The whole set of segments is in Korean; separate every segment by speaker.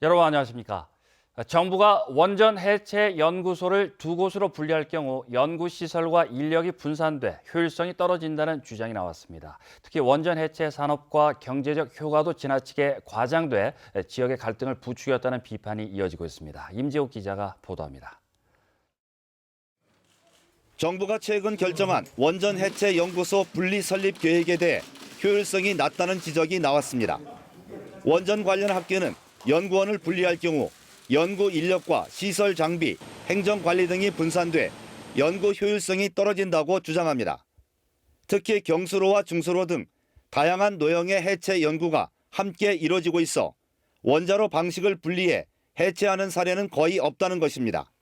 Speaker 1: 여러분 안녕하십니까? 정부가 원전 해체 연구소를 두 곳으로 분리할 경우 연구시설과 인력이 분산돼 효율성이 떨어진다는 주장이 나왔습니다. 특히 원전 해체 산업과 경제적 효과도 지나치게 과장돼 지역의 갈등을 부추겼다는 비판이 이어지고 있습니다. 임재욱 기자가 보도합니다.
Speaker 2: 정부가 최근 결정한 원전 해체 연구소 분리 설립 계획에 대해 효율성이 낮다는 지적이 나왔습니다. 원전 관련 학계는 연구원을 분리할 경우 연구 인력과 시설 장비, 행정 관리 등이 분산돼 연구 효율성이 떨어진다고 주장합니다. 특히 경수로와 중수로 등 다양한 노형의 해체 연구가 함께 이뤄지고 있어 원자로 방식을 분리해 해체하는 사례는 거의 없다는 것입니다.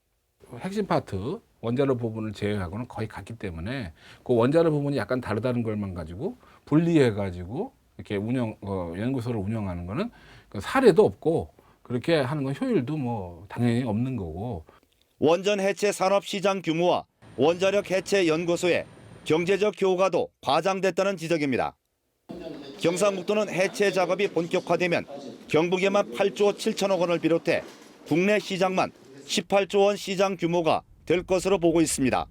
Speaker 3: 핵심 파트 원자로 부분을 제외하고는 거의 같기 때문에 그 원자로 부분이 약간 다르다는 걸만 가지고 분리해가지고 이렇게 연구소를 운영하는 거는 그 사례도 없고 그렇게 하는 건 효율도 뭐 당연히 없는 거고.
Speaker 2: 원전 해체 산업 시장 규모와 원자력 해체 연구소의 경제적 효과도 과장됐다는 지적입니다. 경상북도는 해체 작업이 본격화되면 경북에만 8조 7천억 원을 비롯해 국내 시장만 18조 원 시장 규모가 될 것으로 보고 있습니다.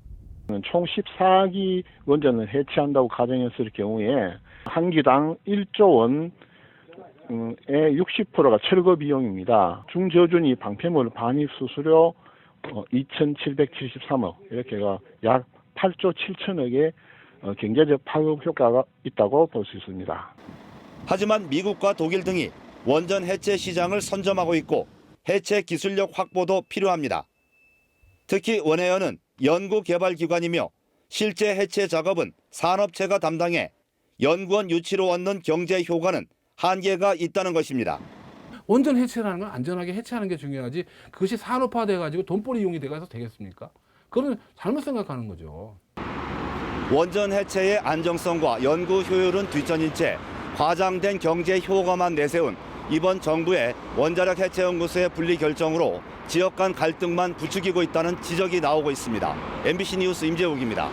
Speaker 4: 총 14기 원전을 해체한다고 가정했을 경우에 한 기당 1조 원의 60%가 철거 비용입니다. 중저준위 방패물 반입 수수료 2,773억 이렇게가 약 8조 7천억의 경제적 파급 효과가 있다고 볼 수 있습니다.
Speaker 2: 하지만 미국과 독일 등이 원전 해체 시장을 선점하고 있고 해체 기술력 확보도 필요합니다. 특히 원해연은 연구개발기관이며 실제 해체 작업은 산업체가 담당해 연구원 유치로 얻는 경제 효과는 한계가 있다는 것입니다.
Speaker 3: 원전 해체라는 건 안전하게 해체하는 게 중요하지 그것이 산업화돼 가지고 돈벌이 이용이 돼서 되겠습니까? 그건 잘못 생각하는 거죠.
Speaker 2: 원전 해체의 안정성과 연구 효율은 뒷전인 채 과장된 경제 효과만 내세운 이번 정부의 원자력 해체 연구소의 분리 결정으로 지역 간 갈등만 부추기고 있다는 지적이 나오고 있습니다. MBC 뉴스 임재욱입니다.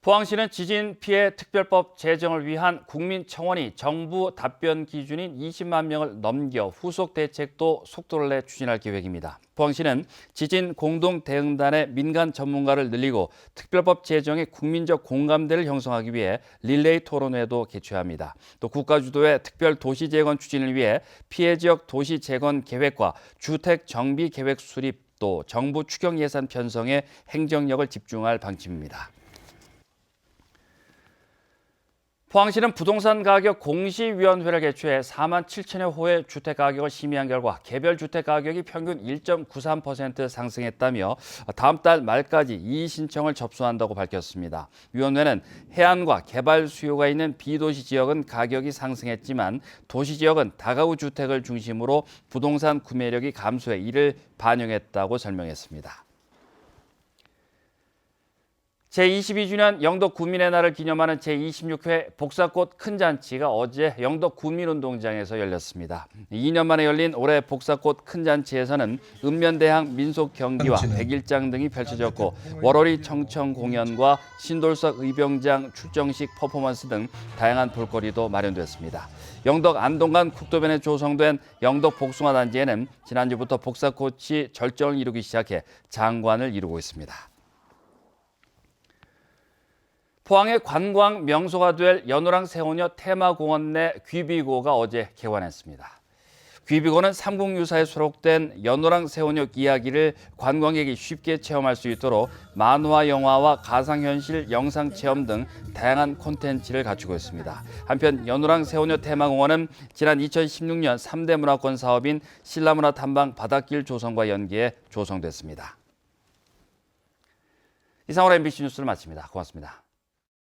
Speaker 1: 포항시는 지진 피해 특별법 제정을 위한 국민청원이 정부 답변 기준인 20만 명을 넘겨 후속 대책도 속도를 내 추진할 계획입니다. 포항시는 지진 공동 대응단의 민간 전문가를 늘리고 특별법 제정의 국민적 공감대를 형성하기 위해 릴레이 토론회도 개최합니다. 또 국가 주도의 특별 도시 재건 추진을 위해 피해 지역 도시 재건 계획과 주택 정비 계획 수립 또 정부 추경 예산 편성에 행정력을 집중할 방침입니다. 포항시는 부동산 가격 공시위원회를 개최해 4만 7천여 호의 주택 가격을 심의한 결과 개별 주택 가격이 평균 1.93% 상승했다며 다음 달 말까지 이의 신청을 접수한다고 밝혔습니다. 위원회는 해안과 개발 수요가 있는 비도시 지역은 가격이 상승했지만 도시 지역은 다가구 주택을 중심으로 부동산 구매력이 감소해 이를 반영했다고 설명했습니다. 제22주년 영덕 구민의 날을 기념하는 제26회 복사꽃 큰 잔치가 어제 영덕 구민운동장에서 열렸습니다. 2년 만에 열린 올해 복사꽃 큰 잔치에서는 읍면대항 민속 경기와 백일장 등이 펼쳐졌고 월월이 청청 공연과 신돌석 의병장 출정식 퍼포먼스 등 다양한 볼거리도 마련됐습니다. 영덕 안동간 국도변에 조성된 영덕 복숭아 단지에는 지난주부터 복사꽃이 절정을 이루기 시작해 장관을 이루고 있습니다. 포항의 관광 명소가 될 연호랑 세호녀 테마공원 내 귀비고가 어제 개관했습니다. 귀비고는 삼국유사에 수록된 연호랑 세호녀 이야기를 관광객이 쉽게 체험할 수 있도록 만화 영화와 가상현실 영상 체험 등 다양한 콘텐츠를 갖추고 있습니다. 한편 연호랑 세호녀 테마공원은 지난 2016년 3대 문화권 사업인 신라문화 탐방 바닷길 조성과 연계해 조성됐습니다. 이상으로 MBC 뉴스를 마칩니다. 고맙습니다.